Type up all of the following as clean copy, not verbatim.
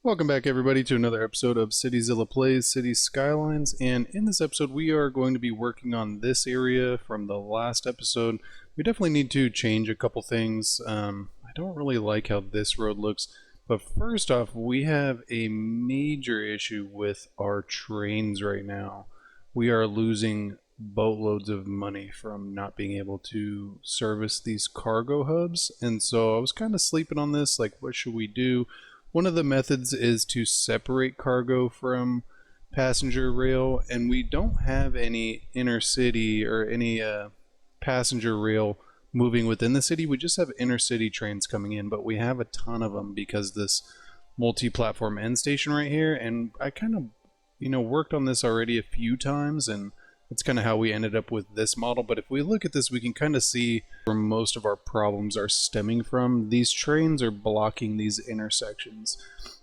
Welcome back, everybody, to another episode of CityZilla Plays City Skylines. And in this episode, we are going to be working on this area from the last episode. We definitely need to change a couple things. I don't really like how this road looks. But first off, we have a major issue with our trains right now. We are losing boatloads of money from not being able to service these cargo hubs. And so I was kind of sleeping on this, like, what should we do? One of the methods is to separate cargo from passenger rail, and we don't have any inner city or any passenger rail moving within the city. We just have inner city trains coming in, but we have a ton of them because this multi-platform end station right here, and I kind of worked on this already a few times, and that's kind of how we ended up with this model. But if we look at this, we can kind of see where most of our problems are stemming from. These trains are blocking these intersections.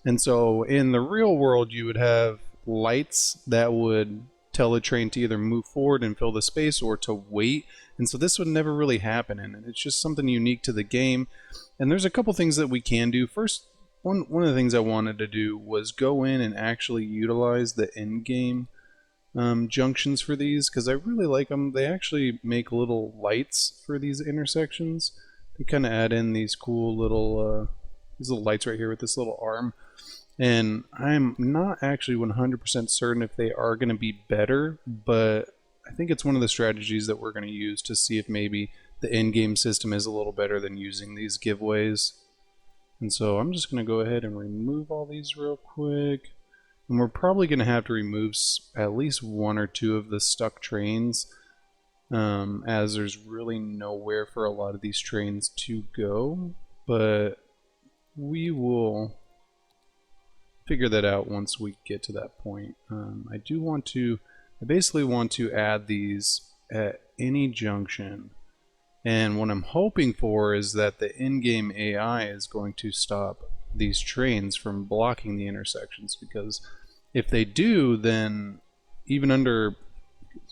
And so in the real world, you would have lights that would tell a train to either move forward and fill the space or to wait. And so this would never really happen. And it's just something unique to the game. And there's a couple things that we can do. First, one of the things I wanted to do was go in and actually utilize the end game junctions for these, because I really like them. They actually make little lights for these intersections. They kind of add in these cool little lights right here with this little arm, and I'm not actually 100% certain if they are going to be better, but I think it's one of the strategies that we're going to use to see if maybe the in-game system is a little better than using these giveaways. And so I'm just going to go ahead and remove all these real quick. And we're probably going to have to remove at least one or two of the stuck trains, as there's really nowhere for a lot of these trains to go. But we will figure that out once we get to that point. I basically want to add these at any junction. And what I'm hoping for is that the in-game AI is going to stop these trains from blocking the intersections, because if they do, then even under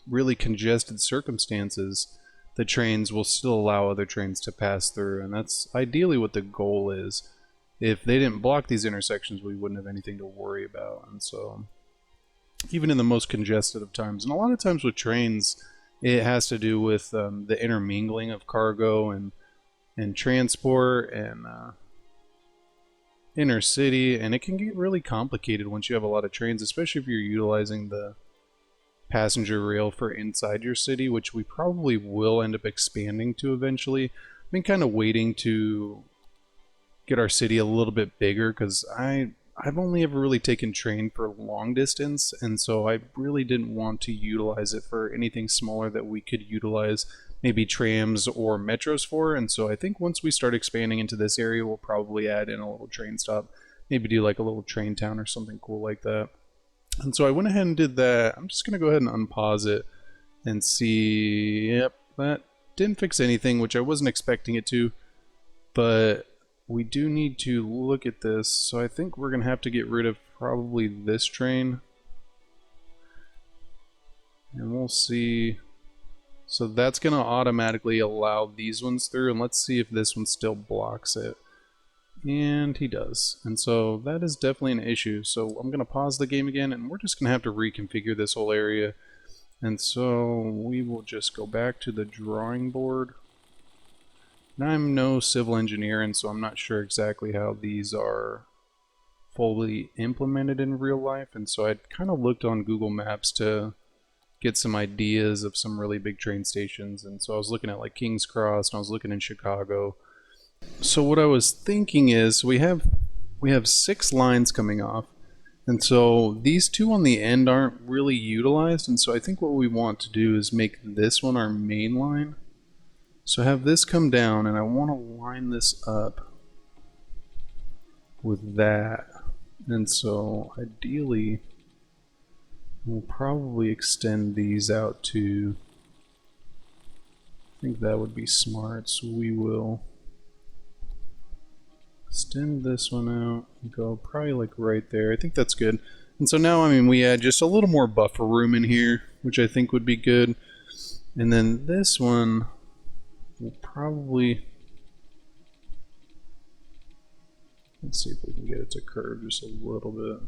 really congested circumstances, the trains will still allow other trains to pass through, and that's ideally what the goal is. If they didn't block these intersections, we wouldn't have anything to worry about. And so even in the most congested of times, and a lot of times with trains, it has to do with the intermingling of cargo and transport and inner city, and it can get really complicated once you have a lot of trains, especially if you're utilizing the passenger rail for inside your city, which we probably will end up expanding to eventually. I've been kind of waiting to get our city a little bit bigger, because I've only ever really taken train for long distance, and so I really didn't want to utilize it for anything smaller that we could utilize maybe trams or metros for. And so I think once we start expanding into this area, we'll probably add in a little train stop, maybe do like a little train town or something cool like that. And so I went ahead and did that. I'm just going to go ahead and unpause it and see. Yep, that didn't fix anything, which I wasn't expecting it to, but we do need to look at this. So I think we're going to have to get rid of probably this train, and we'll see. So that's going to automatically allow these ones through, and let's see if this one still blocks it. And he does. And so that is definitely an issue. So I'm going to pause the game again, and we're just going to have to reconfigure this whole area. And so we will just go back to the drawing board. Now, I'm no civil engineer, and so I'm not sure exactly how these are fully implemented in real life. And so I kind of looked on Google Maps to get some ideas of some really big train stations. And so I was looking at like King's Cross, and I was looking in Chicago. So what I was thinking is we have 6 lines coming off, and so these 2 on the end aren't really utilized. And so I think what we want to do is make this one our main line. So have this come down, and I want to line this up with that. And so ideally, we'll probably extend these out to, I think that would be smart. So we will extend this one out and go probably like right there. I think that's good. And so now, I mean, we add just a little more buffer room in here, which I think would be good. And then this one will probably Let's see if we can get it to curve just a little bit.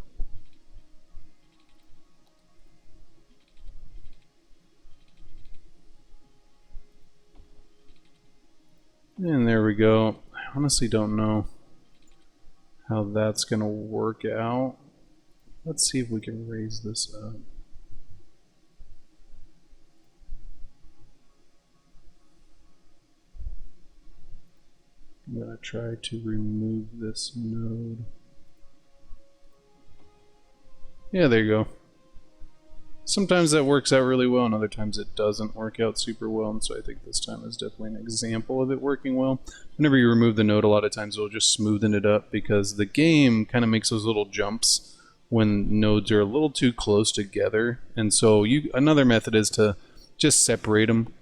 And there we go. I honestly don't know how that's going to work out. Let's see if we can raise this up. I'm going to try to remove this node. Yeah, there you go. Sometimes that works out really well, and other times it doesn't work out super well, and so I think this time is definitely an example of it working well. Whenever you remove the node, a lot of times it'll just smoothen it up, because the game kind of makes those little jumps when nodes are a little too close together, and so another method is to just separate them.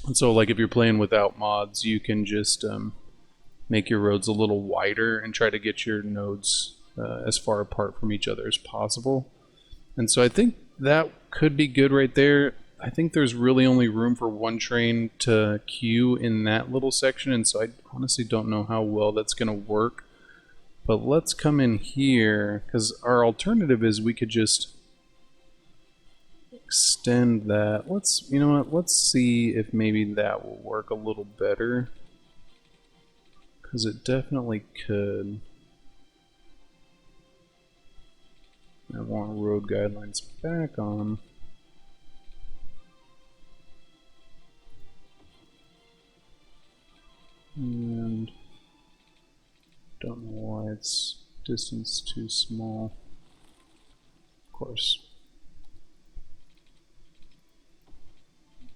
And so like if you're playing without mods, you can just make your roads a little wider and try to get your nodes as far apart from each other as possible. And so I think that could be good right there. I think there's really only room for one train to queue in that little section, and so I honestly don't know how well that's going to work. But let's come in here, because our alternative is we could just extend that. You know what, let's see if maybe that will work a little better, because it definitely could. I want road guidelines back on. And don't know why it's distance too small. Of course.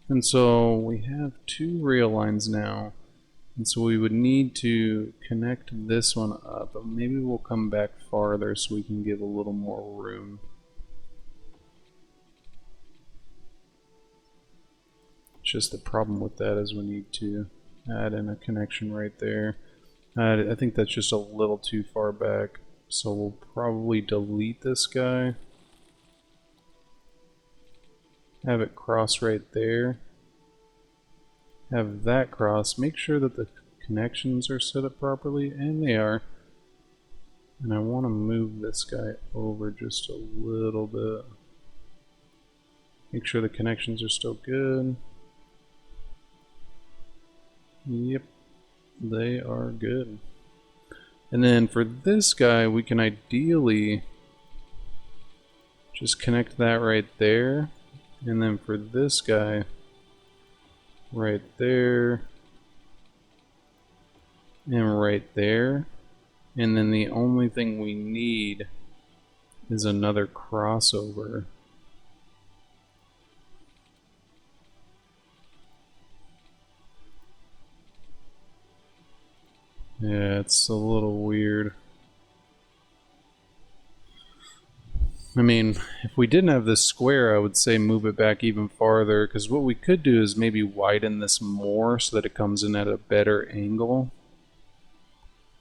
And so we have 2 rail lines now. And so we would need to connect this one up, but maybe we'll come back farther so we can give a little more room. Just the problem with that is we need to add in a connection right there. I think that's just a little too far back, so we'll probably delete this guy. Have it cross right there. Have that cross. Make sure that the connections are set up properly, and they are. And I want to move this guy over just a little bit. Make sure the connections are still good. Yep, they are good. And then for this guy, we can ideally just connect that right there. And then for this guy, right there, and right there. And then the only thing we need is another crossover. Yeah, it's a little weird. I mean, if we didn't have this square, I would say move it back even farther, because what we could do is maybe widen this more so that it comes in at a better angle.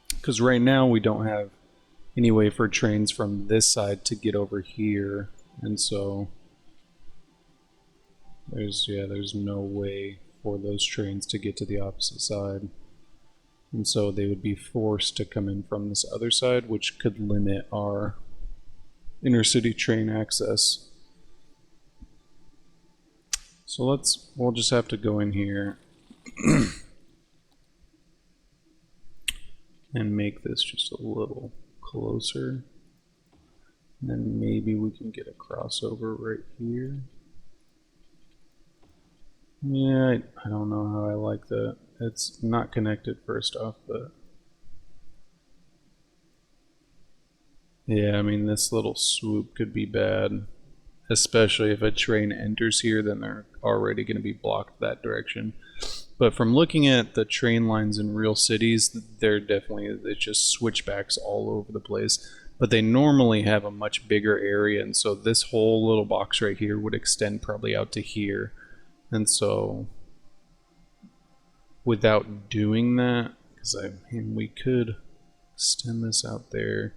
Because right now we don't have any way for trains from this side to get over here, and so there's no way for those trains to get to the opposite side. And so they would be forced to come in from this other side, which could limit our intercity train access. So we'll just have to go in here and make this just a little closer. And then maybe we can get a crossover right here. Yeah, I don't know how I like that. It's not connected first off, but yeah, I mean, this little swoop could be bad, especially if a train enters here, then they're already going to be blocked that direction. But from looking at the train lines in real cities, it's just switchbacks all over the place. But they normally have a much bigger area, and so this whole little box right here would extend probably out to here. And so without doing that, because I mean, we could extend this out there.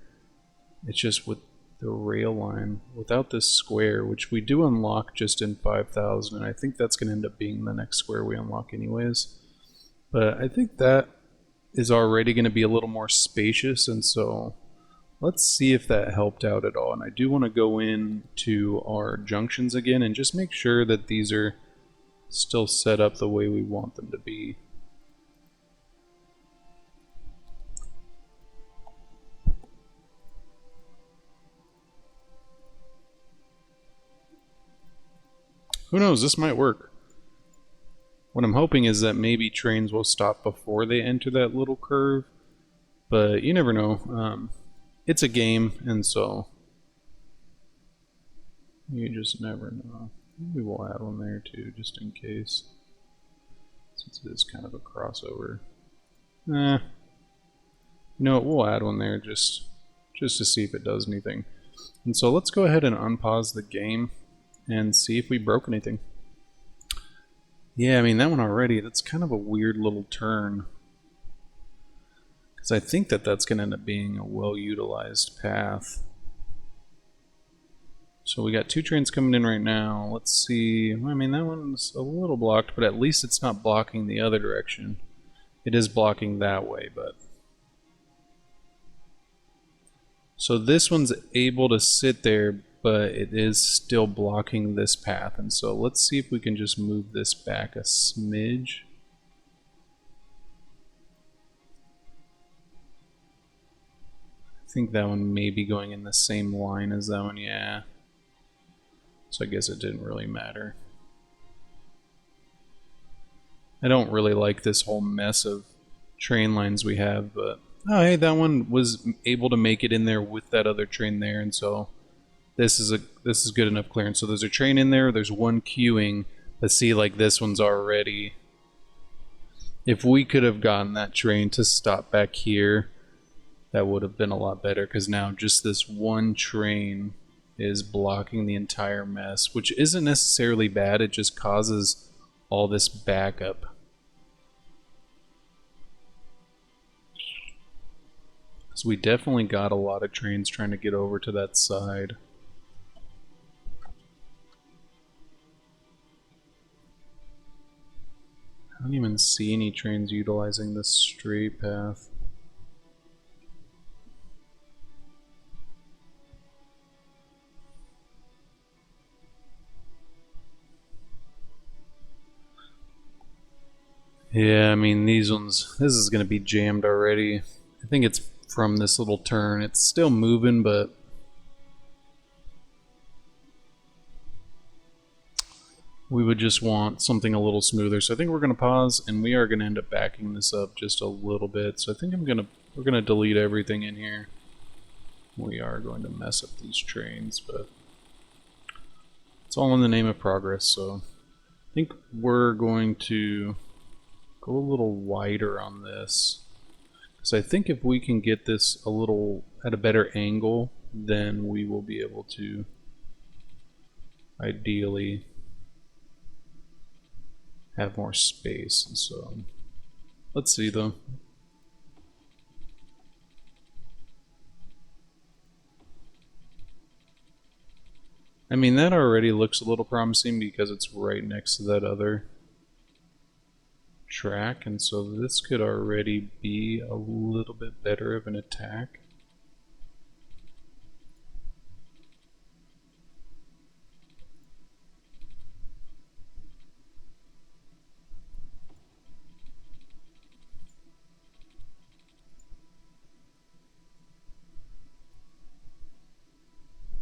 It's just with the rail line, without this square, which we do unlock just in 5,000, and I think that's going to end up being the next square we unlock anyways. But I think that is already going to be a little more spacious, and so let's see if that helped out at all. And I do want to go in to our junctions again and just make sure that these are still set up the way we want them to be. Who knows, this might work. What I'm hoping is that maybe trains will stop before they enter that little curve, but you never know. It's a game, and so you just never know. Maybe we'll add one there too, just in case, since it is kind of a crossover. You know what, we'll add one there just to see if it does anything. And so let's go ahead and unpause the game and see if we broke anything. Yeah, I mean, that one already, that's kind of a weird little turn. Because I think that that's going to end up being a well-utilized path. So we got 2 trains coming in right now. Let's see. I mean, that one's a little blocked, but at least it's not blocking the other direction. It is blocking that way, but... So this one's able to sit there, but it is still blocking this path. And so let's see if we can just move this back a smidge. I think that one may be going in the same line as that one, yeah. So I guess it didn't really matter. I don't really like this whole mess of train lines we have, but oh hey, that one was able to make it in there with that other train there, and so this is good enough clearance. So there's a train in there, there's one queuing, but see, like, this one's already... If we could have gotten that train to stop back here, that would have been a lot better, because now just this one train is blocking the entire mess, which isn't necessarily bad, it just causes all this backup. So we definitely got a lot of trains trying to get over to that side. I don't even see any trains utilizing this straight path. Yeah, I mean, these ones, this is going to be jammed already. I think it's from this little turn. It's still moving, but we would just want something a little smoother. So I think we're going to pause, and we are going to end up backing this up just a little bit. So I think we're going to delete everything in here. We are going to mess up these trains, but it's all in the name of progress. So I think we're going to go a little wider on this, because I think if we can get this a little at a better angle, then we will be able to ideally have more space. And so let's see though. I mean, that already looks a little promising because it's right next to that other track, and so this could already be a little bit better of an attack.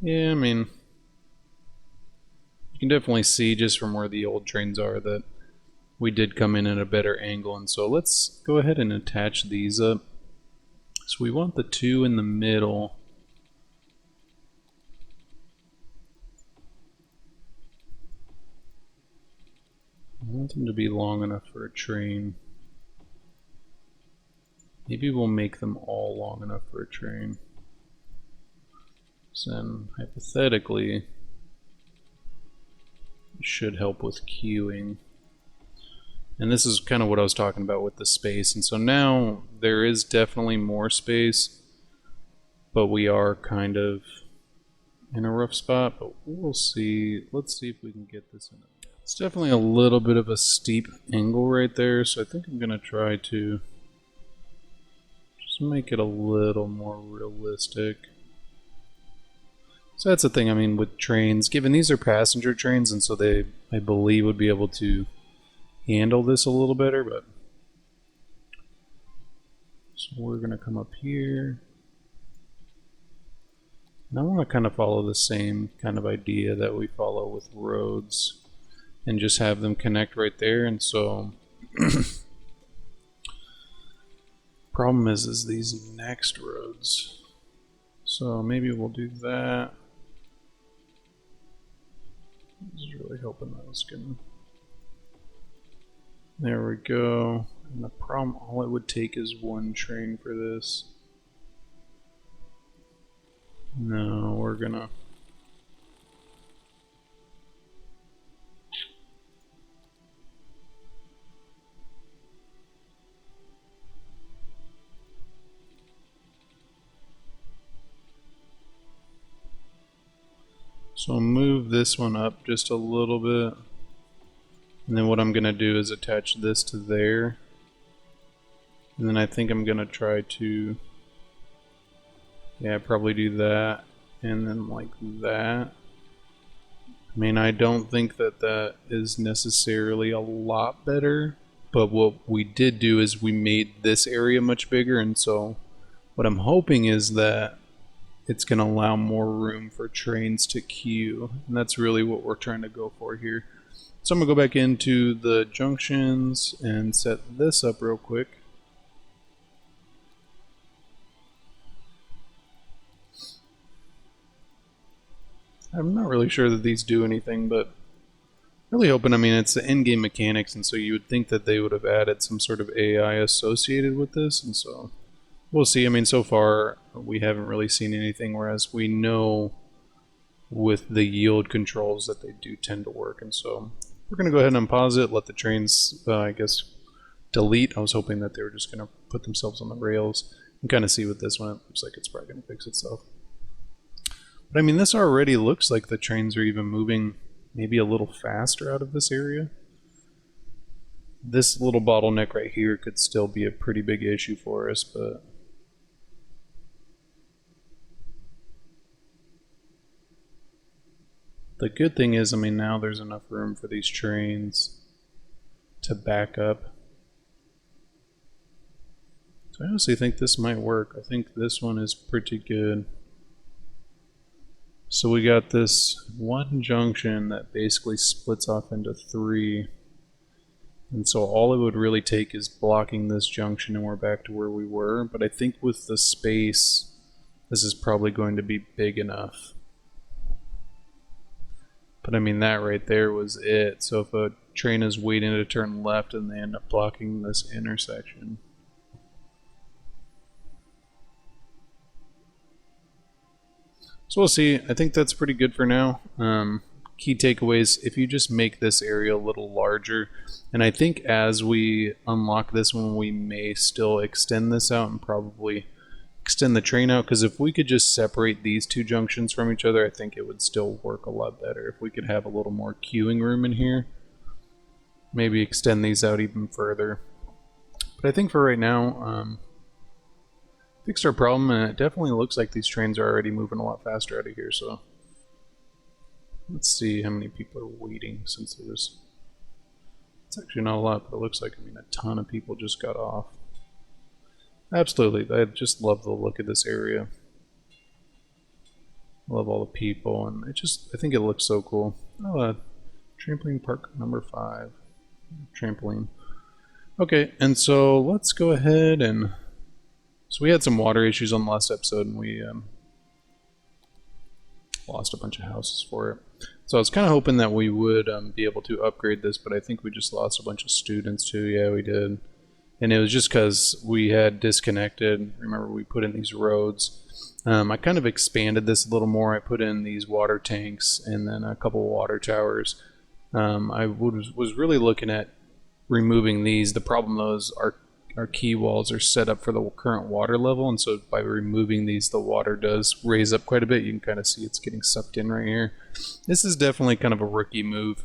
Yeah, I mean, you can definitely see just from where the old trains are that we did come in at a better angle, and so let's go ahead and attach these up. So we want the 2 in the middle. I want them to be long enough for a train. Maybe we'll make them all long enough for a train. So then, hypothetically, it should help with queuing. And this is kind of what I was talking about with the space. And so now there is definitely more space, but we are kind of in a rough spot, but we'll see. Let's see if we can get this in. It's definitely a little bit of a steep angle right there, so I think I'm going to try to to make it a little more realistic. So that's the thing, I mean, with trains, given these are passenger trains, and so they, I believe, would be able to handle this a little better, but... So we're going to come up here. And I want to kind of follow the same kind of idea that we follow with roads and just have them connect right there. And so problem is these next roads. So maybe we'll do that. I was really hoping that was gonna... There we go. And the problem, all it would take is one train for this. No, we're gonna... So I'll move this one up just a little bit. And then what I'm gonna do is attach this to there. And then I think I'm gonna try to... Yeah, probably do that, and then like that. I mean, I don't think that that is necessarily a lot better, but what we did do is we made this area much bigger, and so what I'm hoping is that it's going to allow more room for trains to queue, and that's really what we're trying to go for here. So I'm going to go back into the junctions and set this up real quick. I'm not really sure that these do anything, but really hoping, I mean, it's the in-game mechanics, and so you would think that they would have added some sort of AI associated with this, and so we'll see. I mean, so far, we haven't really seen anything, whereas we know with the yield controls that they do tend to work, and so we're going to go ahead and unpause it, let the trains, I guess, delete. I was hoping that they were just going to put themselves on the rails and kind of see what this one. It looks like it's probably going to fix itself. But I mean, this already looks like the trains are even moving maybe a little faster out of this area. This little bottleneck right here could still be a pretty big issue for us, but... The good thing is, I mean, now there's enough room for these trains to back up. So I honestly think this might work. I think this one is pretty good. So we got this one junction that basically splits off into three. And so all it would really take is blocking this junction and we're back to where we were. But I think with the space, this is probably going to be big enough. But I mean, that right there was it. So if a train is waiting to turn left and they end up blocking this intersection. So we'll see. I think that's pretty good for now. Key takeaways, if you just make this area a little larger, and I think as we unlock this one, we may still extend this out and probably extend the train out, because if we could just separate these two junctions from each other, I think it would still work a lot better. If we could have a little more queuing room in here, maybe extend these out even further. But I think for right now, fixed our problem, and it definitely looks like these trains are already moving a lot faster out of here, so let's see how many people are waiting, since it's actually not a lot, but it looks like, I mean, a ton of people just got off. Absolutely, I just love the look of this area. I love all the people, and I think it looks so cool. Oh, trampoline park number 5. Trampoline. Okay, and so let's go ahead and... So we had some water issues on the last episode, and we lost a bunch of houses for it. So I was kind of hoping that we would be able to upgrade this, but I think we just lost a bunch of students too. Yeah, we did. And it was just because we had disconnected. Remember, we put in these roads. I kind of expanded this a little more. I put in these water tanks and then a couple water towers. I was really looking at removing these. The problem, though, is our key walls are set up for the current water level, and so by removing these, the water does raise up quite a bit. You can kind of see it's getting sucked in right here. This is definitely kind of a rookie move.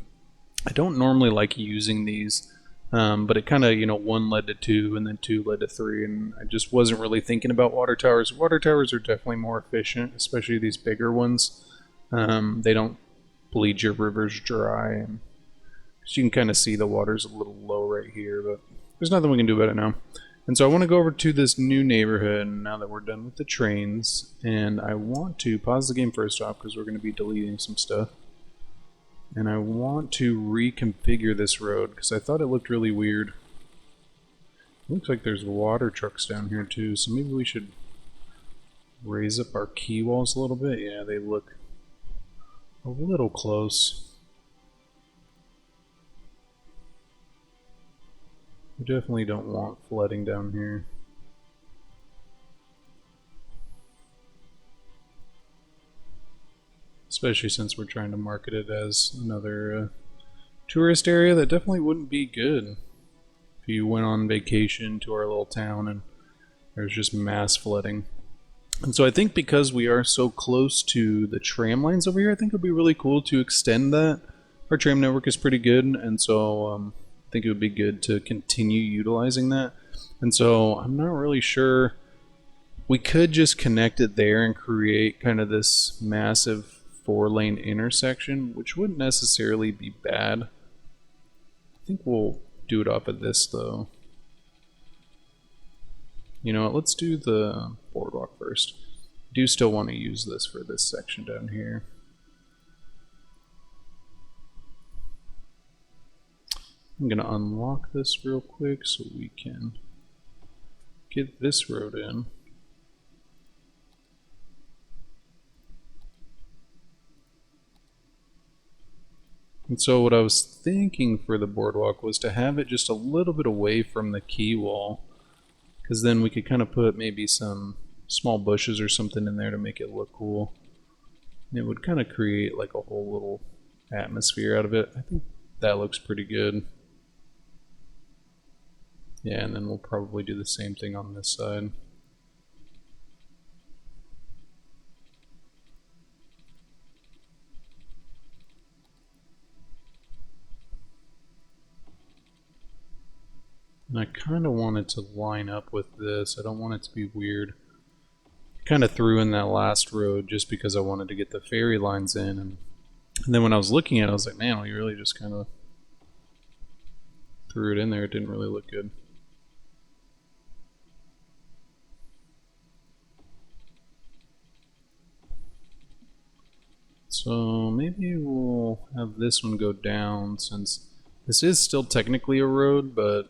I don't normally like using these But it kind of, one led to two, and then two led to three, and I just wasn't really thinking about water towers. Water towers are definitely more efficient, especially these bigger ones. They don't bleed your rivers dry, and you can kind of see the water's a little low right here, but there's nothing we can do about it now. And so I want to go over to this new neighborhood now that we're done with the trains, and I want to pause the game first off because we're going to be deleting some stuff. And I want to reconfigure this road because I thought it looked really weird. It looks like there's water trucks down here too, so maybe we should raise up our key walls a little bit. Yeah, they look a little close. We definitely don't want flooding down here. Especially since we're trying to market it as another tourist area. That definitely wouldn't be good if you went on vacation to our little town and there's just mass flooding. And so I think because we are so close to the tram lines over here, I think it would be really cool to extend that. Our tram network is pretty good, and so I think it would be good to continue utilizing that. And so I'm not really sure. We could just connect it there and create kind of this massive 4-lane intersection, which wouldn't necessarily be bad. I think we'll do it off of this though. You know what, let's do the boardwalk first. I do still want to use this for this section down here. I'm going to unlock this real quick so we can get this road in. And so what I was thinking for the boardwalk was to have it just a little bit away from the quay wall, because then we could kind of put maybe some small bushes or something in there to make it look cool. And it would kind of create like a whole little atmosphere out of it. I think that looks pretty good. Yeah, and then we'll probably do the same thing on this side. And I kind of want it to line up with this. I don't want it to be weird. Kind of threw in that last road just because I wanted to get the ferry lines in. And then when I was looking at it, I was like, man, we really just kind of threw it in there. It didn't really look good. So maybe we'll have this one go down, since this is still technically a road, but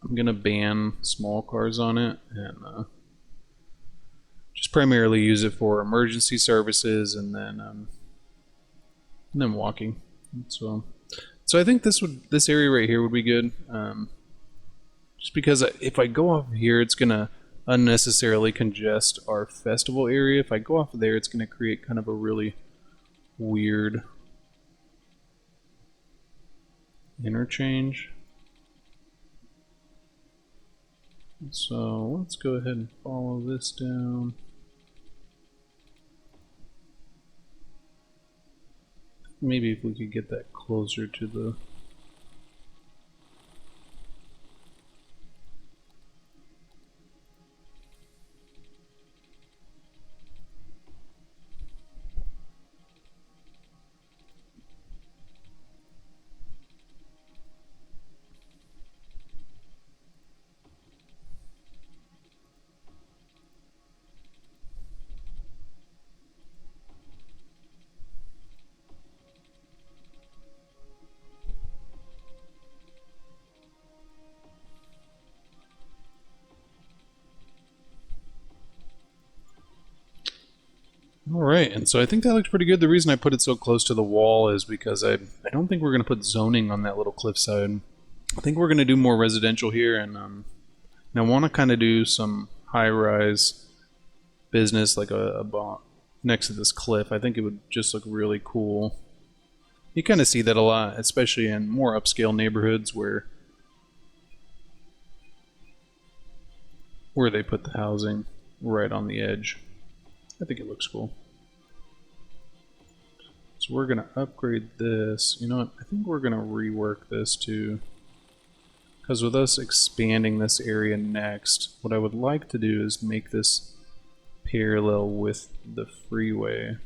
I'm gonna ban small cars on it and just primarily use it for emergency services and then walking. So I think this area right here would be good. Just because if I go off here, it's gonna unnecessarily congest our festival area. If I go off of there, it's gonna create kind of a really weird interchange. So let's go ahead and follow this down. Maybe if we could get that closer to the Alright, and so I think that looks pretty good. The reason I put it so close to the wall is because I don't think we're going to put zoning on that little cliffside. I think we're going to do more residential here, and I want to kind of do some high-rise business like a next to this cliff. I think it would just look really cool. You kind of see that a lot, especially in more upscale neighborhoods where they put the housing right on the edge. I think it looks cool. So we're going to upgrade this. You know what? I think we're going to rework this to because with us expanding this area next, what I would like to do is make this parallel with the freeway.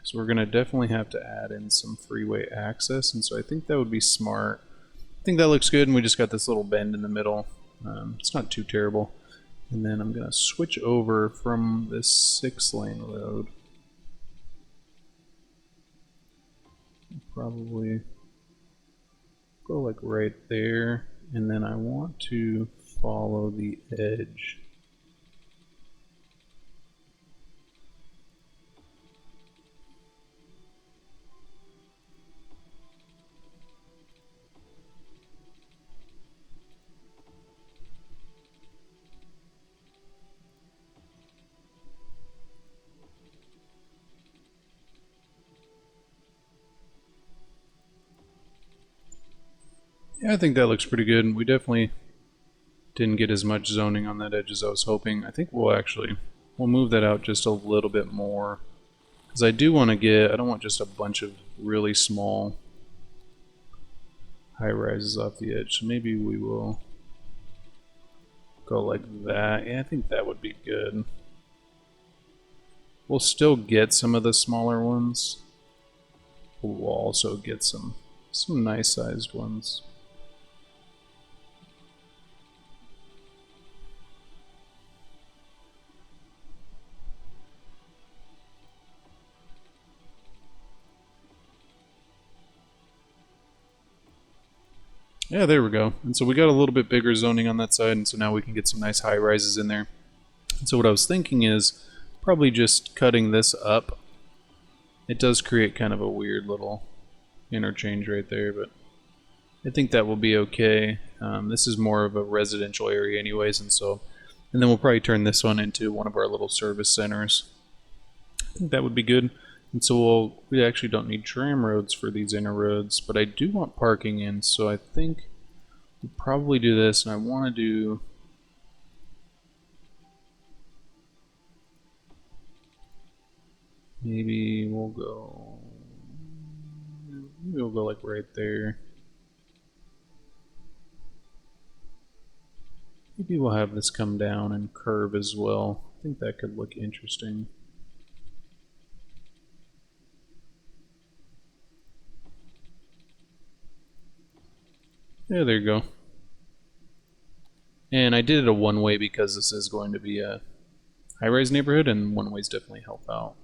So we're going to definitely have to add in some freeway access, and so I think that would be smart. I think that looks good, and we just got this little bend in the middle. It's not too terrible. And then I'm going to switch over from this 6-lane road. Probably go like right there, and then I want to follow the edge. Yeah, I think that looks pretty good. We definitely didn't get as much zoning on that edge as I was hoping. I think we'll move that out just a little bit more. Because I do want to I don't want just a bunch of really small high rises off the edge. So maybe we will go like that. Yeah, I think that would be good. We'll still get some of the smaller ones. We'll also get some nice sized ones. Yeah, there we go. And so we got a little bit bigger zoning on that side, and so now we can get some nice high rises in there. And so what I was thinking is probably just cutting this up. It does create kind of a weird little interchange right there, but I think that will be okay. This is more of a residential area anyways, and then we'll probably turn this one into one of our little service centers. I think that would be good. And so we actually don't need tram roads for these inner roads, but I do want parking in, so I think we'll probably do this, and I want to do... Maybe we'll go like right there. Maybe we'll have this come down and curve as well. I think that could look interesting. Yeah, there you go. And I did it a one-way because this is going to be a high-rise neighborhood, and one-ways definitely help out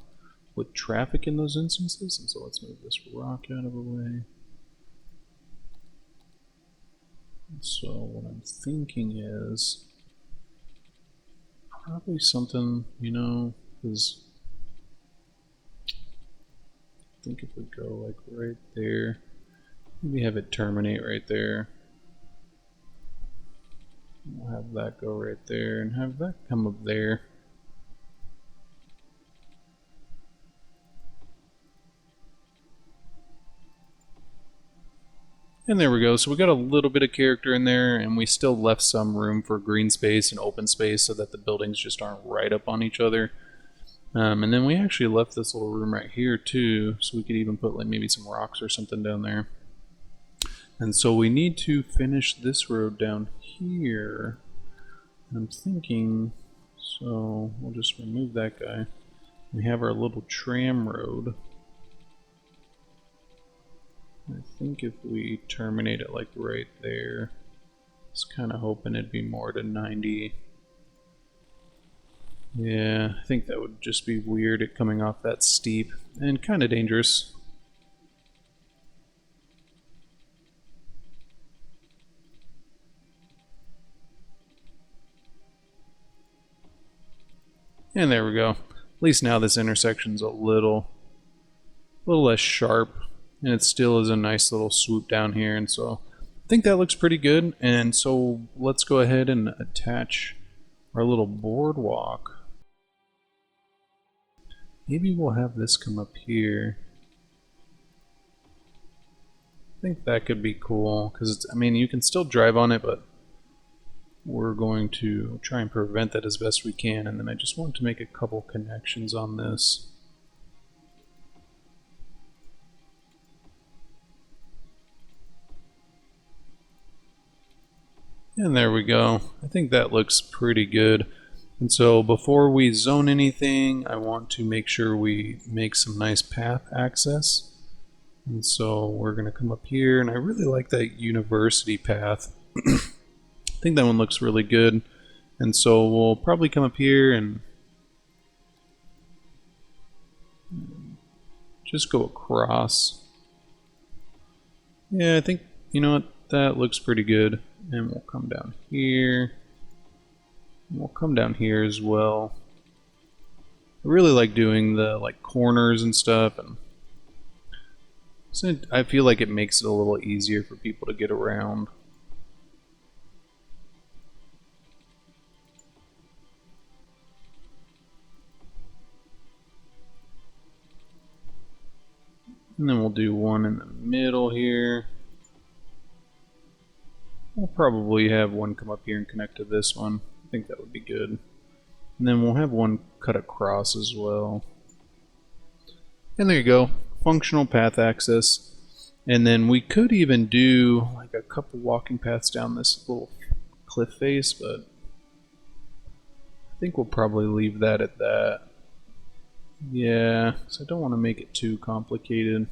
with traffic in those instances. And so let's move this rock out of the way. And so what I'm thinking is probably something, because I think if we go like right there, maybe have it terminate right there. We'll have that go right there and have that come up there. And there we go. So we got a little bit of character in there, and we still left some room for green space and open space so that the buildings just aren't right up on each other. And then we actually left this little room right here too, so we could even put like maybe some rocks or something down there. And so we need to finish this road down here. I'm thinking, so we'll just remove that guy. We have our little tram road. I think if we terminate it like right there, I was kind of hoping it'd be more to 90. Yeah, I think that would just be weird, it coming off that steep and kind of dangerous. And there we go. At least now this intersection's a little less sharp, and it still is a nice little swoop down here, and so I think that looks pretty good. And so let's go ahead and attach our little boardwalk. Maybe we'll have this come up here. I think that could be cool, because I mean, you can still drive on it, but we're going to try and prevent that as best we can. And then I just want to make a couple connections on this. And there we go. I think that looks pretty good. And so before we zone anything, I want to make sure we make some nice path access. And so we're going to come up here, and I really like that university path. I think that one looks really good. And so we'll probably come up here and just go across. Yeah, I think, you know what, that looks pretty good. And we'll come down here. And we'll come down here as well. I really like doing the corners and stuff, and so I feel like it makes it a little easier for people to get around. And then we'll do one in the middle here. We'll probably have one come up here and connect to this one. I think that would be good. And then we'll have one cut across as well. And there you go, functional path access. And then we could even do like a couple walking paths down this little cliff face, but I think we'll probably leave that at that. Yeah, so I don't want to make it too complicated.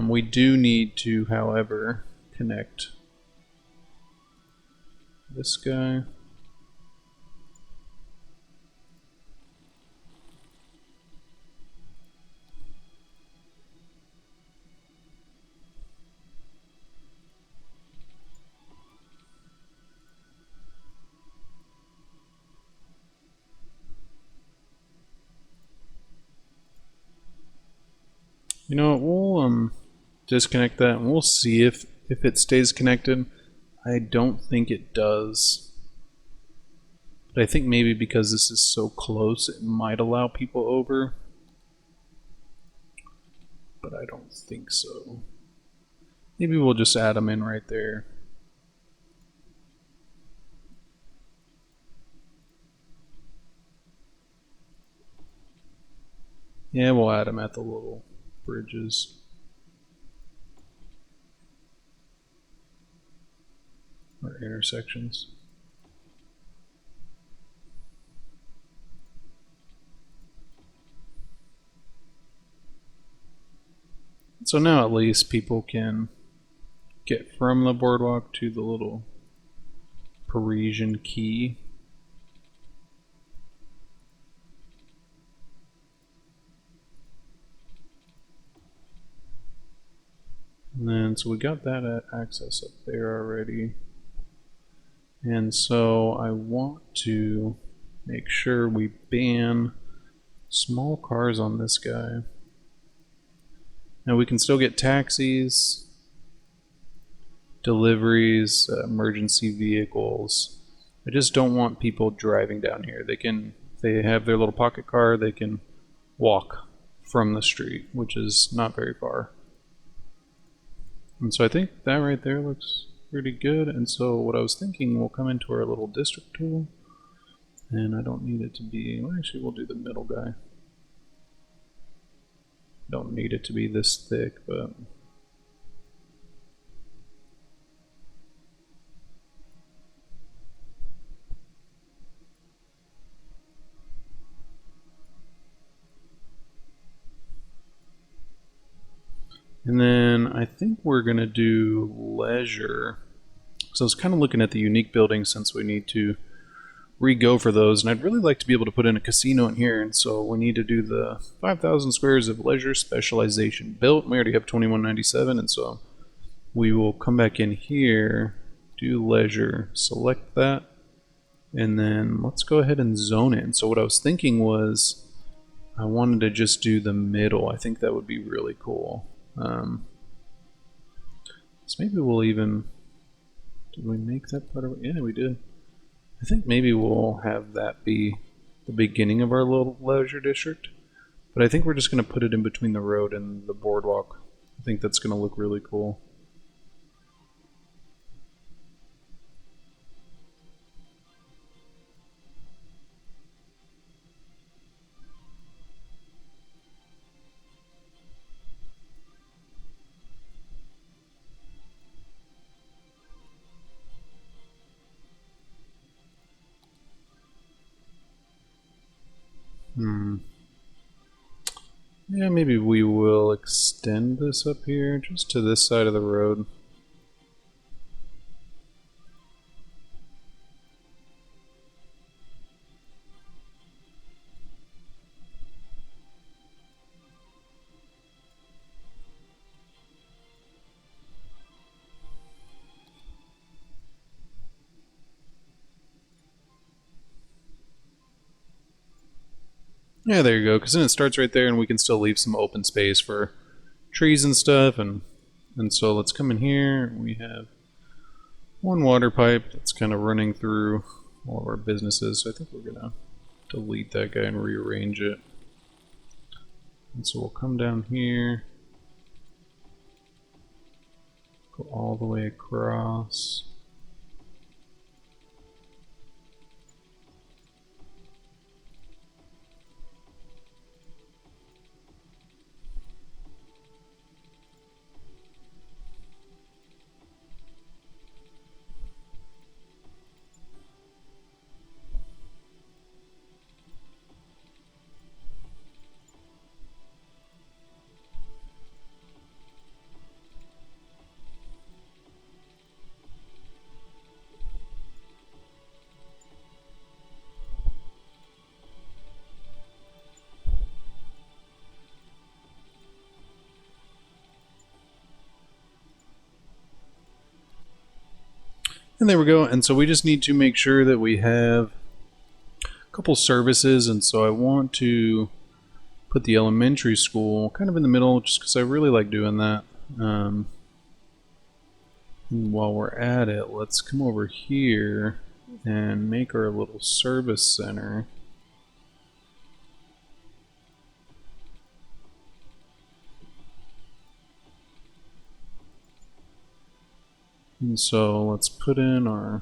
We do need to, however, connect this guy. You know what, we'll disconnect that and we'll see if it stays connected. I don't think it does. But I think maybe because this is so close, it might allow people over. But I don't think so. Maybe we'll just add them in right there. Yeah, we'll add them at the little bridges. Or intersections. So now at least people can get from the boardwalk to the little Parisian quay. And then, so we got that access up there already. And so I want to make sure we ban small cars on this guy. Now we can still get taxis, deliveries, emergency vehicles. I just don't want people driving down here. They can, if they have their little pocket car, they can walk from the street, which is not very far. And so I think that right there looks pretty good. And so what I was thinking, we'll come into our little district tool, and I don't need it to be, well, actually we'll do the middle guy. Don't need it to be this thick, but and then I think we're gonna do leisure. So I was kind of looking at the unique buildings since we need to re-go for those, and I'd really like to be able to put in a casino in here, and so we need to do the 5,000 squares of leisure specialization built. We already have 2197, and so we will come back in here, do leisure, select that, and then let's go ahead and zone it. So what I was thinking was I wanted to just do the middle. I think that would be really cool. So maybe we'll even, did we make that part of it? Yeah, we did. I think maybe we'll have that be the beginning of our little leisure district, but I think we're just going to put it in between the road and the boardwalk. I think that's going to look really cool. Yeah, maybe we will extend this up here just to this side of the road. Yeah, there you go, because then it starts right there and we can still leave some open space for trees and stuff. And so let's come in here. We have one water pipe that's kind of running through all of our businesses. So I think we're going to delete that guy and rearrange it. And so we'll come down here, go all the way across. And there we go. And so we just need to make sure that we have a couple services. And so I want to put the elementary school kind of in the middle just because I really like doing that. And while we're at it, let's come over here and make our little service center. And so let's put in our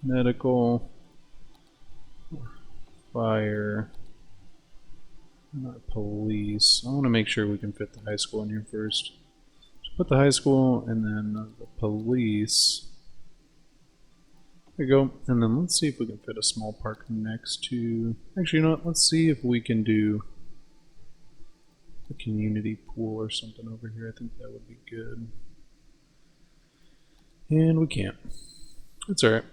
medical, fire, and our police. I want to make sure we can fit the high school in here first. So put the high school and then the police. There you go. And then let's see if we can fit a small park next to... Actually, you know what? Let's see if we can do a community pool or something over here. I think that would be good. And we can't. It's alright.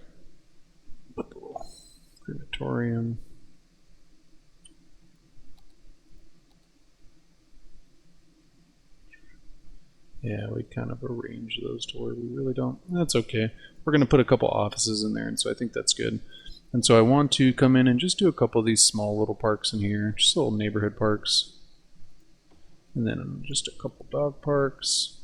Put the little crematorium. Yeah, we kind of arrange those to where we really don't. That's okay. We're going to put a couple offices in there, and so I think that's good. And so I want to come in and just do a couple of these small little parks in here, just little neighborhood parks. And then just a couple dog parks.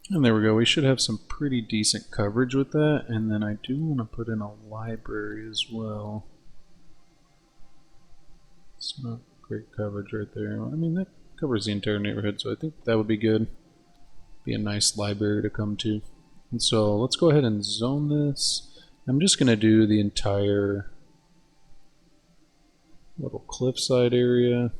And there we go. We should have some pretty decent coverage with that. And then I do want to put in a library as well. It's not great coverage right there. I mean, that covers the entire neighborhood, so I think that would be good. Be a nice library to come to. And so let's go ahead and zone this. I'm just going to do the entire little cliffside area.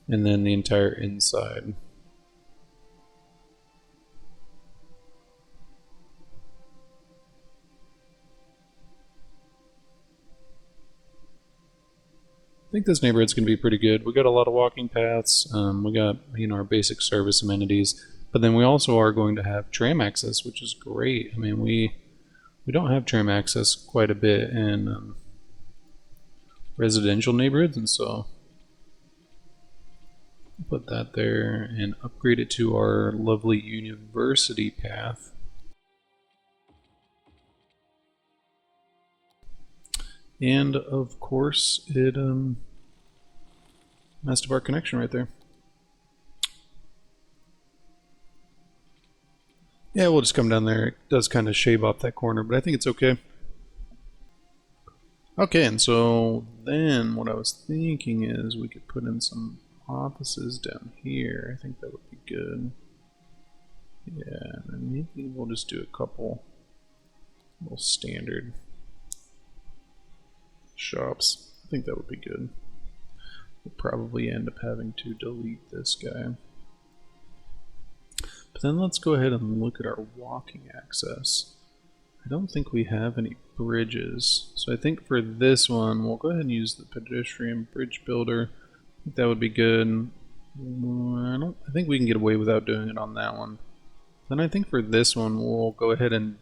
And then the entire inside. I think this neighborhood's going to be pretty good. We got a lot of walking paths. We got, you know, our basic service amenities, but then we also are going to have tram access, which is great. I mean, we don't have tram access quite a bit in residential neighborhoods, and so put that there and upgrade it to our lovely university path. And of course, it messed up our connection right there. Yeah, we'll just come down there. It does kind of shave off that corner, but I think it's okay. Okay, and so then what I was thinking is we could put in some offices down here. I think that would be good. Yeah, and maybe we'll just do a couple little standard shops. I think that would be good. We'll probably end up having to delete this guy. But then let's go ahead and look at our walking access. I don't think we have any bridges. So I think for this one, we'll go ahead and use the pedestrian bridge builder. I think that would be good. I think we can get away without doing it on that one. Then I think for this one, we'll go ahead and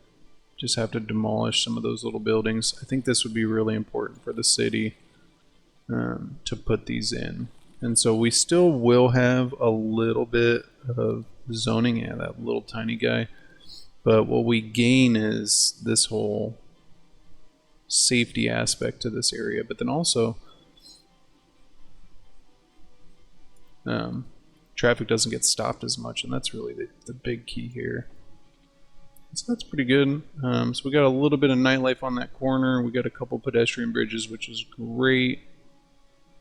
just have to demolish some of those little buildings. I think this would be really important for the city to put these in. And so we still will have a little bit of zoning. Yeah, that little tiny guy. But what we gain is this whole safety aspect to this area. But then also, traffic doesn't get stopped as much, and that's really the big key here. So that's pretty good. So we got a little bit of nightlife on that corner. We got a couple pedestrian bridges, which is great.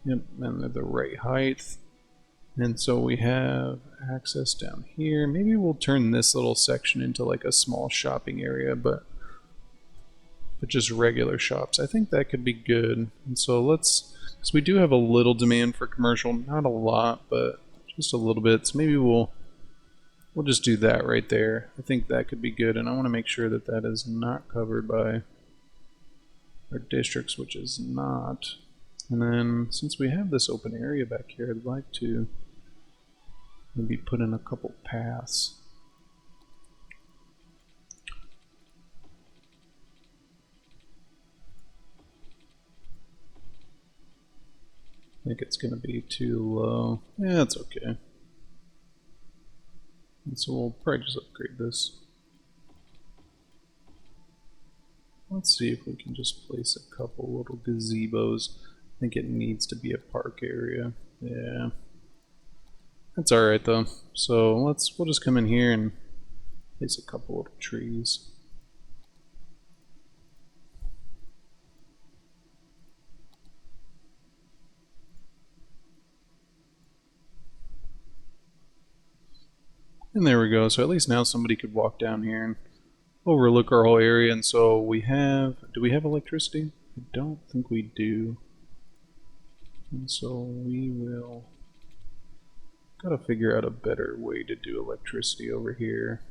Yep, and they're the right height. And so we have access down here. Maybe we'll turn this little section into like a small shopping area, but just regular shops. I think that could be good. And so because we do have a little demand for commercial, not a lot, but just a little bit. So maybe we'll just do that right there. I think that could be good, and I want to make sure that that is not covered by our districts, which is not. And then since we have this open area back here, I'd like to maybe put in a couple paths. I think it's going to be too low. Yeah, it's okay. And so we'll probably just upgrade this. Let's see if we can just place a couple little gazebos. I think it needs to be a park area. Yeah. That's alright though. So we'll just come in here and place a couple little trees. And there we go. So at least now somebody could walk down here and overlook our whole area. And so do we have electricity? I don't think we do. And so we will gotta figure out a better way to do electricity over here.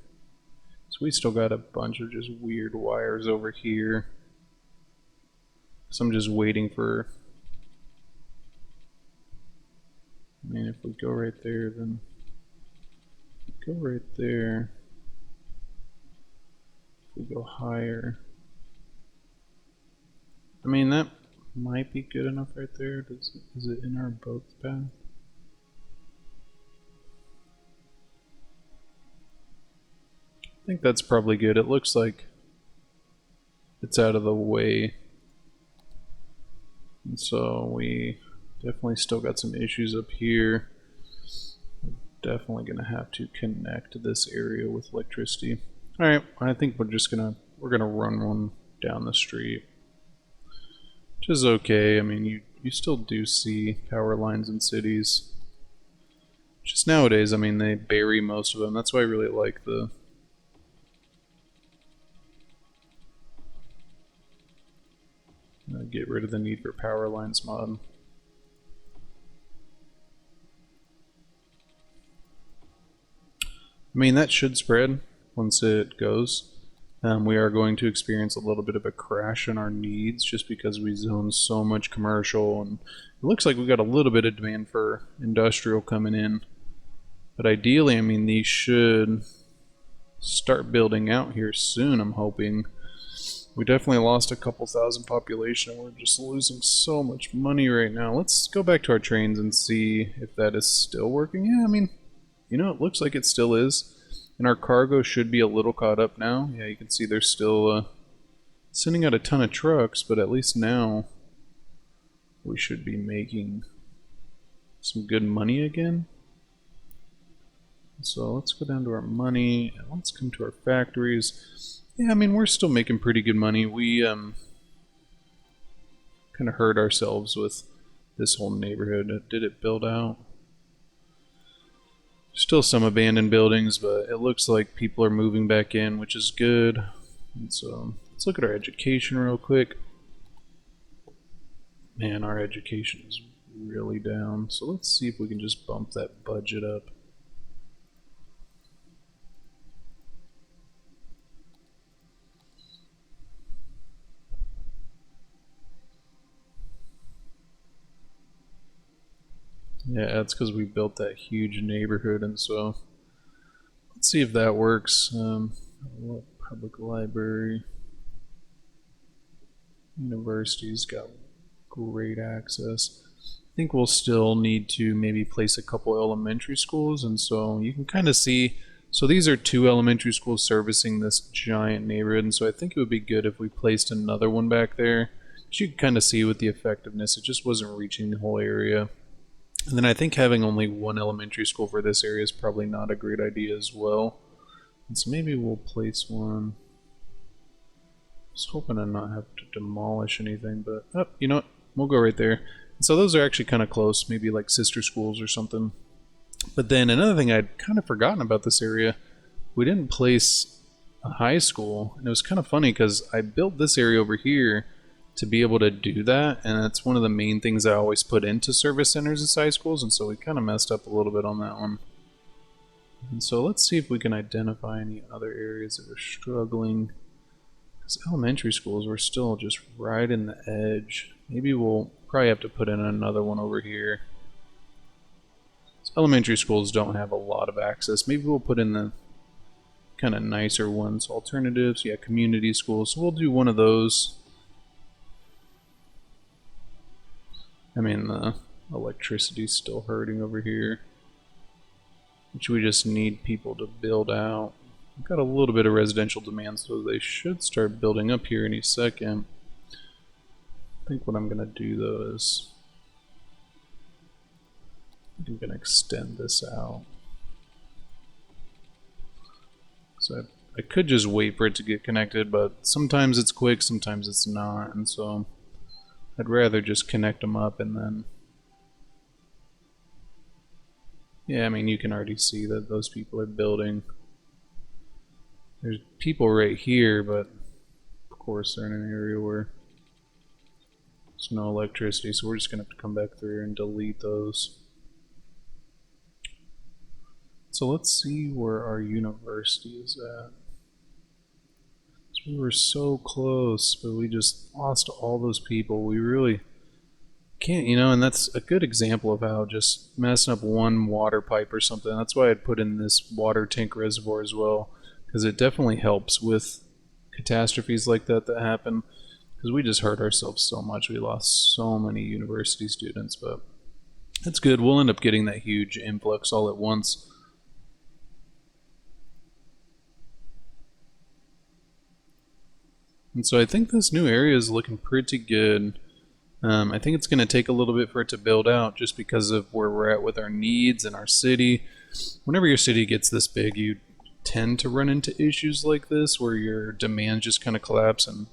So we still got a bunch of just weird wires over here. So I'm just waiting for, I mean, if we go right there, then go right there. If we go higher, I mean, that might be good enough right there. Is it in our boat's path? I think that's probably good. It looks like it's out of the way. And so we definitely still got some issues up here. We're definitely going to have to connect this area with electricity. Alright, I think we're gonna run one down the street. Which is okay. I mean, you still do see power lines in cities. Just nowadays, I mean, they bury most of them. That's why I really like the get rid of the need for power lines mod. I mean, that should spread once it goes. We are going to experience a little bit of a crash in our needs just because we zone so much commercial, and it looks like we got a little bit of demand for industrial coming in. But ideally, I mean, these should start building out here soon, I'm hoping. We definitely lost a couple thousand population. We're just losing so much money right now. Let's go back to our trains and see if that is still working. Yeah, I mean, you know, it looks like it still is. And our cargo should be a little caught up now. Yeah, you can see they're still sending out a ton of trucks, but at least now we should be making some good money again. So let's go down to our money and let's come to our factories. Yeah, I mean, we're still making pretty good money. We kind of hurt ourselves with this whole neighborhood. Did it build out? Still some abandoned buildings, but it looks like people are moving back in, which is good. And so Let's look at our education real quick. Man, our education is really down. So let's see if we can just bump that budget up. Yeah, that's because we built that huge neighborhood, and so let's see if that works. Public library, university's got great access. I think we'll still need to maybe place a couple elementary schools, and so you can kind of see. So these are 2 elementary schools servicing this giant neighborhood, and so I think it would be good if we placed another one back there. But you can kind of see with the effectiveness, it just wasn't reaching the whole area. And then I think having only 1 elementary school for this area is probably not a great idea as well. And so maybe we'll place one. I was hoping to not have to demolish anything, but you know what? We'll go right there. And so those are actually kind of close, maybe like sister schools or something. But then another thing I'd kind of forgotten about this area, we didn't place a high school. And it was kind of funny because I built this area over here to be able to do that, and that's one of the main things I always put into service centers as high schools, and so we kind of messed up a little bit on that one. And so let's see if we can identify any other areas that are struggling. Because elementary schools, we're still just right in the edge. Maybe we'll probably have to put in another one over here. So elementary schools don't have a lot of access. Maybe we'll put in the kind of nicer ones. Alternatives, yeah, community schools. So we'll do one of those. I mean, the electricity's still hurting over here, which we just need people to build out. We've got a little bit of residential demand, so they should start building up here any second. I think what I'm going to do, though, is I'm going to extend this out. So I could just wait for it to get connected, but sometimes it's quick, sometimes it's not, and so I'd rather just connect them up and then... Yeah, I mean, you can already see that those people are building. There's people right here, but of course they're in an area where there's no electricity, so we're just going to have to come back through here and delete those. So let's see where our university is at. We were so close, but we just lost all those people. We really can't, you know, and that's a good example of how just messing up one water pipe or something. That's why I'd put in this water tank reservoir as well, because it definitely helps with catastrophes like that happen, because we just hurt ourselves so much. We lost so many university students, but that's good. We'll end up getting that huge influx all at once. And so I think this new area is looking pretty good. I think it's going to take a little bit for it to build out just because of where we're at with our needs and our city. Whenever your city gets this big, you tend to run into issues like this where your demand just kind of collapse, and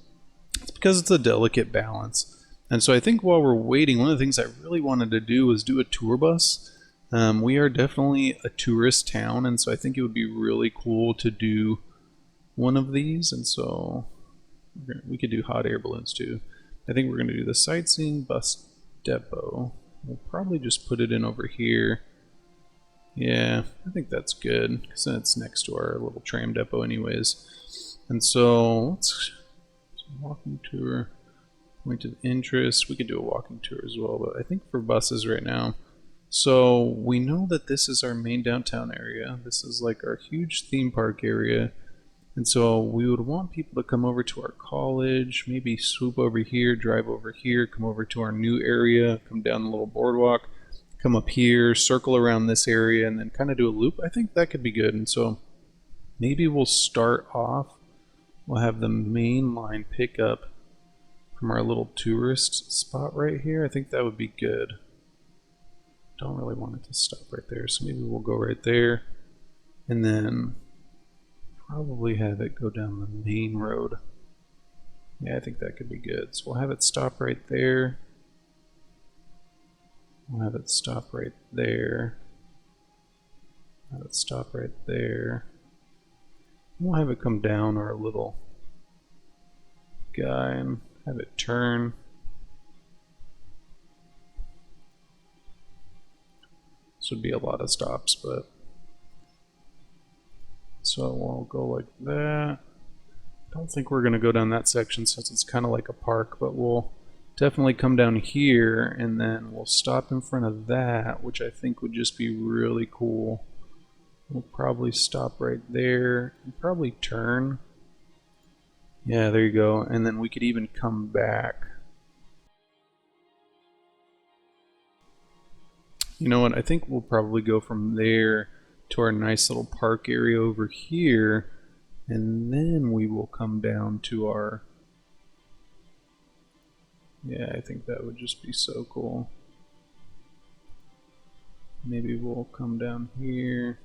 it's because it's a delicate balance. And so I think while we're waiting, one of the things I really wanted to do was do a tour bus. We are definitely a tourist town, and so I think it would be really cool to do one of these, and so we could do hot air balloons too. I think we're going to do the sightseeing bus depot. We'll probably just put it in over here. Yeah, I think that's good, because then it's next to our little tram depot anyways. And so let's walking tour, point of interest. We could do a walking tour as well, but I think for buses right now. So we know that this is our main downtown area. This is like our huge theme park area. And so we would want people to come over to our college, maybe swoop over here, drive over here, come over to our new area, come down the little boardwalk, come up here, circle around this area, and then kind of do a loop. I think that could be good. And so maybe we'll start off, we'll have the main line pick up from our little tourist spot right here. I think that would be good. Don't really want it to stop right there, so maybe we'll go right there, and then probably have it go down the main road. Yeah, I think that could be good. So we'll have it stop right there. We'll have it stop right there. Have it stop right there. We'll have it come down our little guy and have it turn. This would be a lot of stops, but so we'll go like that. I don't think we're going to go down that section since it's kind of like a park, but we'll definitely come down here and then we'll stop in front of that, which I think would just be really cool. We'll probably stop right there and probably turn. Yeah, there you go. And then we could even come back. You know what? I think we'll probably go from there to our nice little park area over here, and then we will come down to our... Yeah, I think that would just be so cool. Maybe we'll come down here.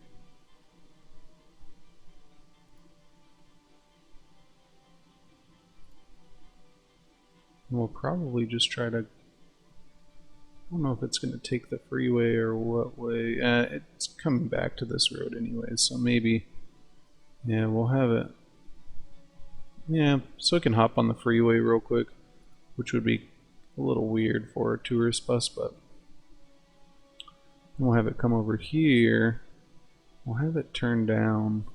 And we'll probably just try to... I don't know if it's going to take the freeway or what way. It's coming back to this road anyway, so maybe... Yeah, we'll have it. Yeah, so it can hop on the freeway real quick, which would be a little weird for a tourist bus, but we'll have it come over here. We'll have it turn down.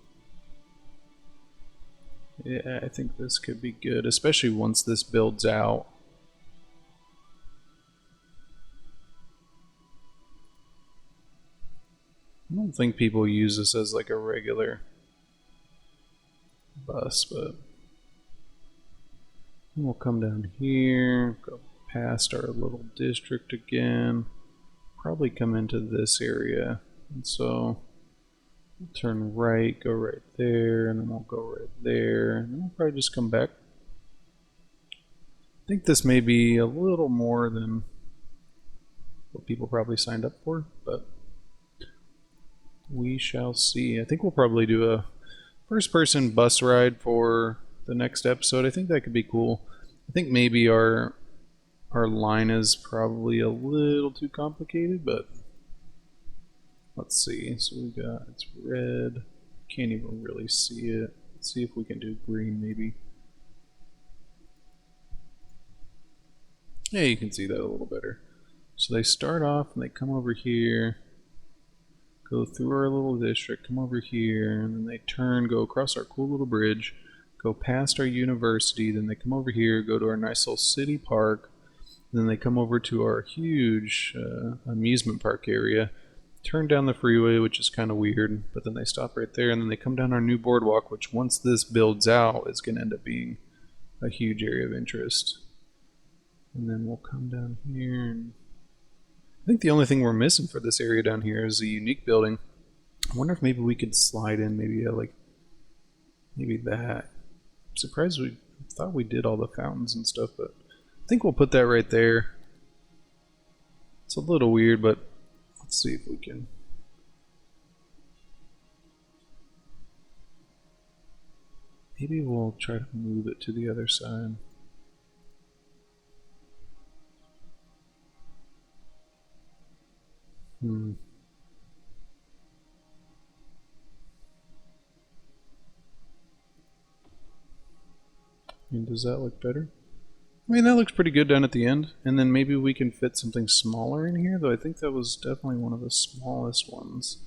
Yeah, I think this could be good, especially once this builds out. I don't think people use this as like a regular bus, but we'll come down here, go past our little district again, probably come into this area, and so we'll turn right, go right there, and then we'll go right there, and then we'll probably just come back. I think this may be a little more than what people probably signed up for, but we shall see. I think we'll probably do a first-person bus ride for the next episode. I think that could be cool. I think maybe our line is probably a little too complicated, but let's see. So we got, it's red. Can't even really see it. Let's see if we can do green maybe. Yeah, you can see that a little better. So they start off and they come over here, go through our little district, come over here, and then they turn, go across our cool little bridge, go past our university, then they come over here, go to our nice little city park, then they come over to our huge amusement park area, turn down the freeway, which is kind of weird, but then they stop right there, and then they come down our new boardwalk, which once this builds out is going to end up being a huge area of interest. And then we'll come down here, and I think the only thing we're missing for this area down here is a unique building. I wonder if maybe we could slide in maybe like maybe that. I'm surprised we thought we did all the fountains and stuff, but I think we'll put that right there. It's a little weird, but let's see if we can. Maybe we'll try to move it to the other side. I mean, does that look better? I mean, that looks pretty good down at the end. And then maybe we can fit something smaller in here, though I think that was definitely one of the smallest ones.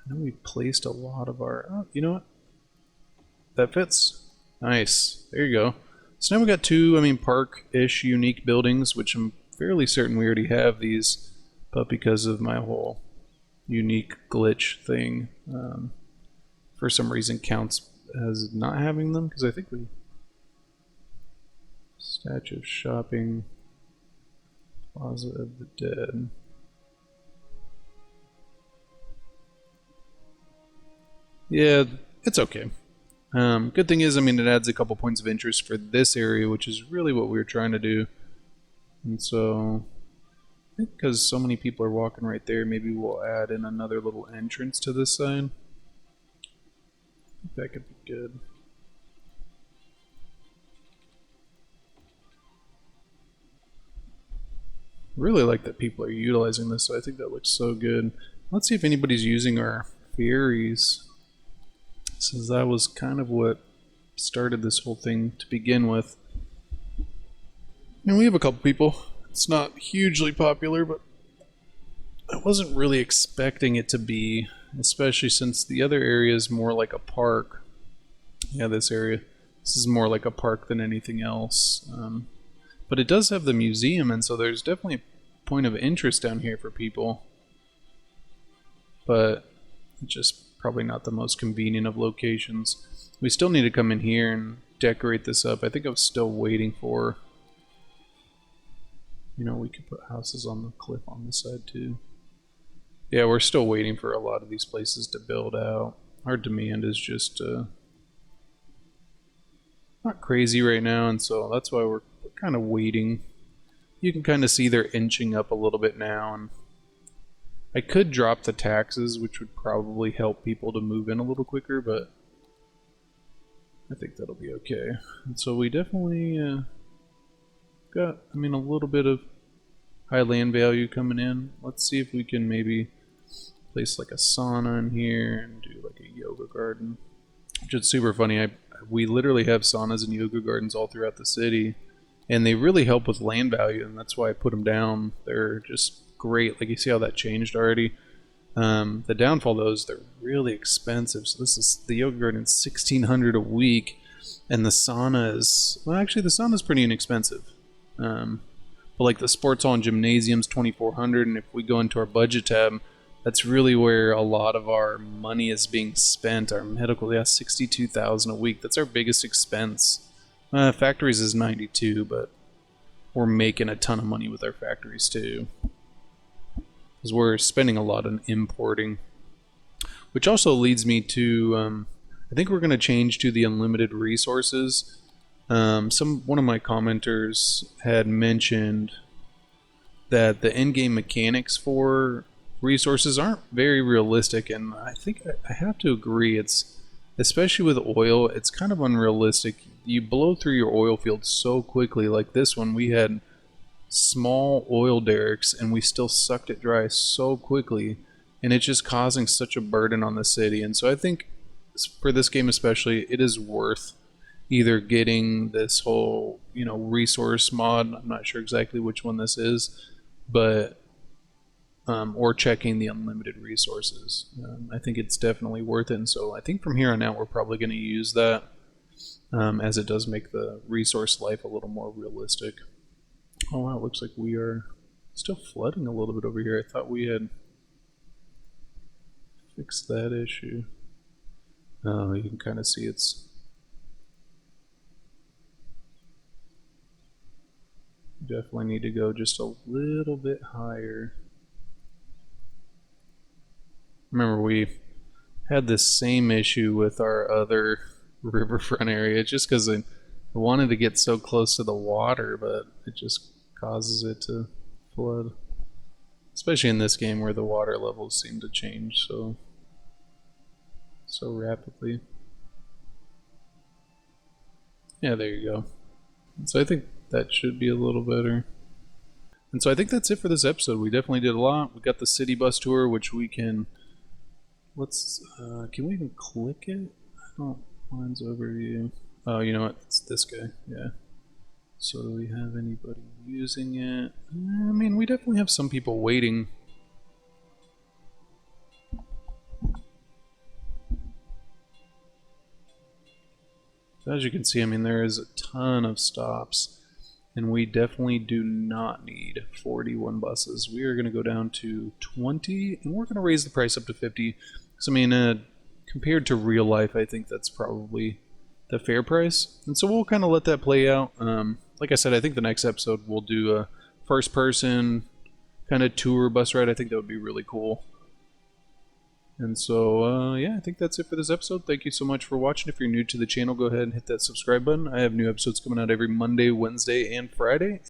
I know we placed a lot of our... Oh, you know what? That fits. Nice. There you go. So now we got two, I mean, park-ish unique buildings, which I'm fairly certain we already have these, but because of my whole unique glitch thing, for some reason counts as not having them, because I think we... Statue of Shopping, Plaza of the Dead. Yeah, it's okay. Good thing is, I mean, it adds a couple points of interest for this area, which is really what we were trying to do. And so, I think because so many people are walking right there, maybe we'll add in another little entrance to this side. I think that could be good. Really like that people are utilizing this, so I think that looks so good. Let's see if anybody's using our ferries, since that was kind of what started this whole thing to begin with. And we have a couple people. It's not hugely popular, but I wasn't really expecting it to be, especially since the other area is more like a park. Yeah, this area. This is more like a park than anything else. But it does have the museum, and so there's definitely a point of interest down here for people. But just probably not the most convenient of locations. We still need to come in here and decorate this up. I think I was still waiting for... You know, we could put houses on the cliff on this side too. Yeah, we're still waiting for a lot of these places to build out. Our demand is just not crazy right now, and so that's why we're kind of waiting. You can kind of see they're inching up a little bit now, and I could drop the taxes, which would probably help people to move in a little quicker, but I think that'll be okay. And so we definitely got, I mean, a little bit of high land value coming in. Let's see if we can maybe place like a sauna in here and do like a yoga garden, which is super funny. We literally have saunas and yoga gardens all throughout the city, and they really help with land value, and that's why I put them down. They're just great. Like, you see how that changed already. The downfall though is they're really expensive. So this is the yoga garden is $1,600 a week, and the sauna is, well, actually the sauna is pretty inexpensive. But like the sports hall and gymnasium's $2,400, and if we go into our budget tab, that's really where a lot of our money is being spent. Our medical, yeah, $62,000 a week. That's our biggest expense. Factories is $92,000, but we're making a ton of money with our factories too, because we're spending a lot on importing. Which also leads me to, I think we're going to change to the unlimited resources. One of my commenters had mentioned that the in-game mechanics for resources aren't very realistic, and I think I have to agree. It's, especially with oil, it's kind of unrealistic. You blow through your oil field so quickly. Like this one, we had small oil derricks and we still sucked it dry so quickly, and it's just causing such a burden on the city. And so I think for this game especially, it is worth either getting this whole, you know, resource mod, I'm not sure exactly which one this is, but or checking the unlimited resources. I think it's definitely worth it, and so I think from here on out we're probably going to use that, as it does make the resource life a little more realistic. Oh wow, it looks like we are still flooding a little bit over here. I thought we had fixed that issue. Oh, you can kind of see it's definitely need to go just a little bit higher. Remember, we had this same issue with our other riverfront area, just because I wanted to get so close to the water, but it just causes it to flood. Especially in this game where the water levels seem to change so rapidly. Yeah, there you go. So I think that should be a little better. And so I think that's it for this episode. We definitely did a lot. We got the city bus tour, which we can... Let's, can we even click it? Oh, mine's overview. Oh, you know what? It's this guy. Yeah. So do we have anybody using it? I mean, we definitely have some people waiting. So as you can see, I mean, there is a ton of stops. And we definitely do not need 41 buses. We are going to go down to 20, and we're going to raise the price up to 50. So, I mean, compared to real life, I think that's probably the fair price. And so we'll kind of let that play out. Like I said, I think the next episode we'll do a first-person kind of tour bus ride. I think that would be really cool. And so, yeah, I think that's it for this episode. Thank you so much for watching. If you're new to the channel, go ahead and hit that subscribe button. I have new episodes coming out every Monday, Wednesday, and Friday.